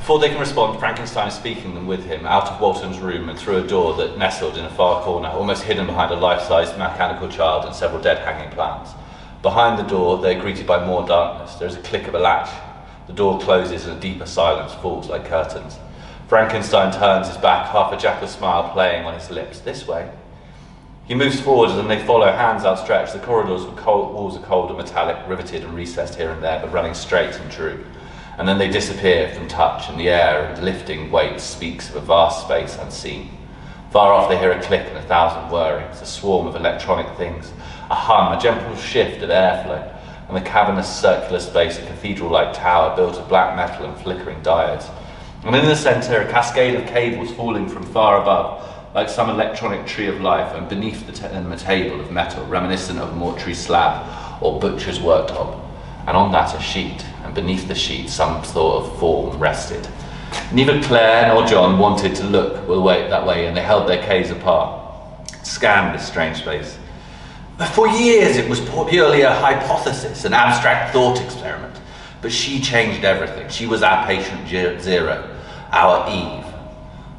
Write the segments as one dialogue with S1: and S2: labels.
S1: Before they can respond, Frankenstein is speaking them with him out of Walton's room and through a door that nestled in a far corner, almost hidden behind a life-sized mechanical child and several dead hanging plants. Behind the door, they are greeted by more darkness. There is a click of a latch. The door closes and a deeper silence falls like curtains. Frankenstein turns his back, half a jackal smile playing on his lips. This way. He moves forward and they follow, hands outstretched. The corridors with walls are cold and metallic, riveted and recessed here and there, but running straight and true. And then they disappear from touch, and the air and lifting weight speaks of a vast space unseen. Far off they hear a click and 1,000 whirrings, a swarm of electronic things, a hum, a gentle shift of airflow, and the cavernous circular space, a cathedral-like tower built of black metal and flickering diodes. And in the centre, a cascade of cables falling from far above, like some electronic tree of life, and beneath them a table of metal, reminiscent of a mortuary slab or butcher's worktop. And on that a sheet, and beneath the sheet some sort of form rested. Neither Claire nor John wanted to look that way, and they held their K's apart, scanned this strange space. For years it was purely a hypothesis, an abstract thought experiment. But she changed everything. She was our patient zero, our Eve.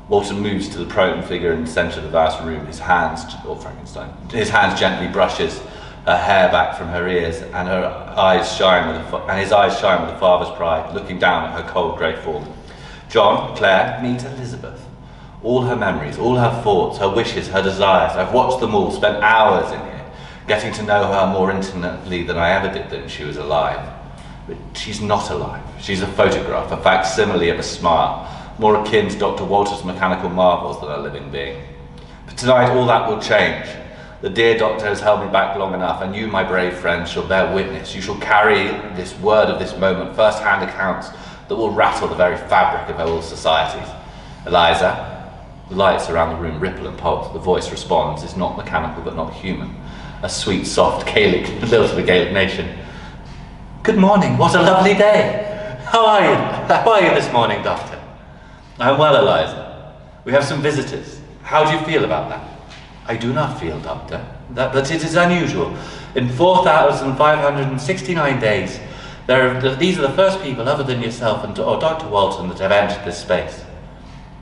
S1: Walton moves to the prone figure in the centre of the vast room. His hands gently brushes her hair back from her ears, and his eyes shine with a father's pride, looking down at her cold grey form. John, Claire, meet Elizabeth. All her memories, all her thoughts, her wishes, her desires. I've watched them all, spent hours in here, getting to know her more intimately than I ever did when she was alive. But she's not alive. She's a photograph, a facsimile of a smile, more akin to Dr. Walter's mechanical marvels than a living being. But tonight all that will change. The dear doctor has held me back long enough, and you, my brave friends, shall bear witness. You shall carry this word of this moment, first-hand accounts that will rattle the very fabric of all societies. Eliza, the lights around the room ripple and pulse. The voice responds. It's not mechanical, but not human. A sweet, soft Gaelic, lilt of the Gaelic nation. Good morning, what a lovely day. How are you? How are you this morning, Doctor? I'm well, Eliza. We have some visitors. How do you feel about that? I do not feel, Doctor, that it is unusual. In 4,569 days, these are the first people other than yourself or Dr. Walton that have entered this space.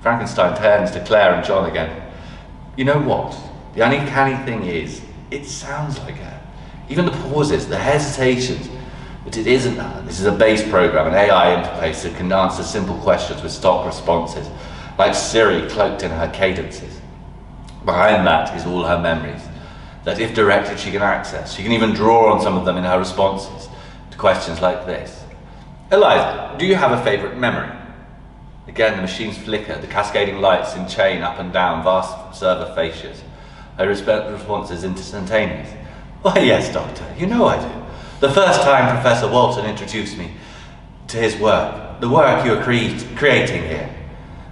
S1: Frankenstein turns to Claire and John again. You know what? The uncanny thing is, it sounds like her. Even the pauses, the hesitations. But it isn't her. This is a base program, an AI interface that can answer simple questions with stock responses, like Siri cloaked in her cadences. Behind that is all her memories, that if directed she can access. She can even draw on some of them in her responses to questions like this. Eliza, do you have a favourite memory? Again, the machines flicker, the cascading lights in chain up and down, vast server fascias. Her response is instantaneous. Why, yes, Doctor, you know I do. The first time Professor Walton introduced me to his work, the work you are creating here.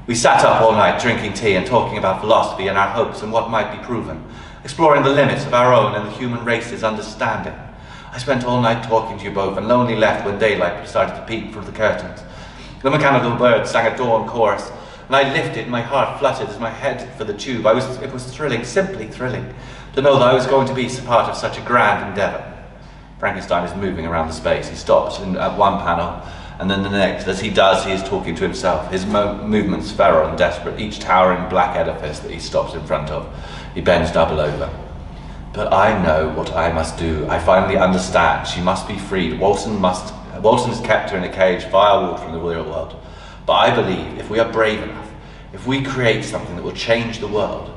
S1: We sat up all night drinking tea and talking about philosophy and our hopes and what might be proven, exploring the limits of our own and the human race's understanding. I spent all night talking to you both and only left when daylight started to peek through the curtains. The mechanical bird sang a dawn chorus, and I lifted, my heart fluttered as my head for the tube. It was thrilling, simply thrilling, to know that I was going to be part of such a grand endeavour. Frankenstein is moving around the space. He stops at one panel and then the next. As he does, he is talking to himself. His movements feral and desperate, each towering black edifice that he stops in front of. He bends double over. But I know what I must do. I finally understand. She must be freed. Walton has kept her in a cage, firewalled from the real world. But I believe if we are brave enough, if we create something that will change the world,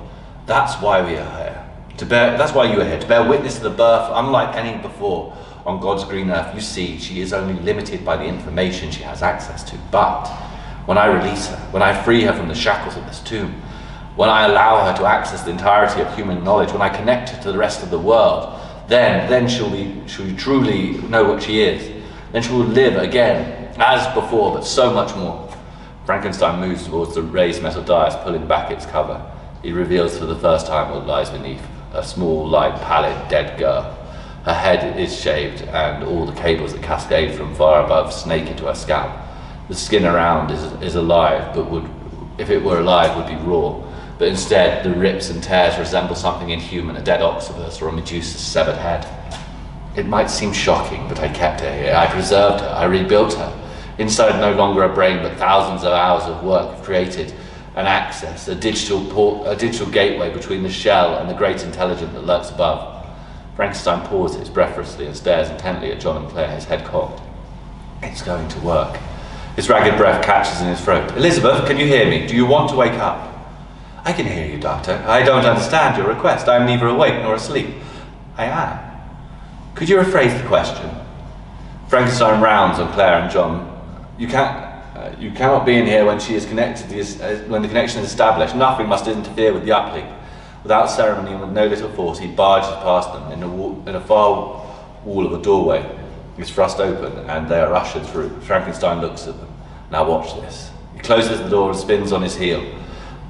S1: that's why we are here. That's why you are here, to bear witness to the birth unlike any before on God's green earth. You see, she is only limited by the information she has access to. But when I release her, when I free her from the shackles of this tomb, when I allow her to access the entirety of human knowledge, when I connect her to the rest of the world, then she'll truly know what she is. Then she will live again, as before, but so much more. Frankenstein moves towards the raised metal dais, pulling back its cover. He reveals for the first time what lies beneath. A small, light, pallid, dead girl. Her head is shaved, and all the cables that cascade from far above snake into her scalp. The skin around is alive, but if it were alive, would be raw. But instead, the rips and tears resemble something inhuman, a dead octopus or a Medusa's severed head. It might seem shocking, but I kept her here. I preserved her. I rebuilt her. Inside, no longer a brain, but thousands of hours of work have created an access, a digital gateway between the shell and the great intelligence that lurks above. Frankenstein pauses breathlessly and stares intently at John and Claire, his head cocked. It's going to work. His ragged breath catches in his throat. Elizabeth, can you hear me? Do you want to wake up? I can hear you, Doctor. I don't understand your request. I am neither awake nor asleep. I am. Could you rephrase the question? Frankenstein rounds on Claire and John. You cannot be in here when she is connected. When the connection is established, nothing must interfere with the upleap. Without ceremony and with no little force, he barges past them. In a far wall of a doorway is thrust open, and they are ushered through. Frankenstein looks at them. Now watch this. He closes the door and spins on his heel.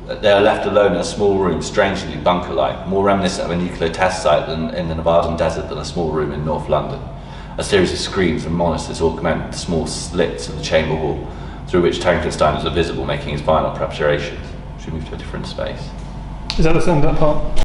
S1: They are left alone in a small room, strangely bunker-like, more reminiscent of a nuclear test site in the Nevadan desert than a small room in North London. A series of screens and monitors augment the small slits of the chamber wall, through which Frankenstein is visible, making his final preparations. Should we move to a different space?
S2: Is that the end of that part?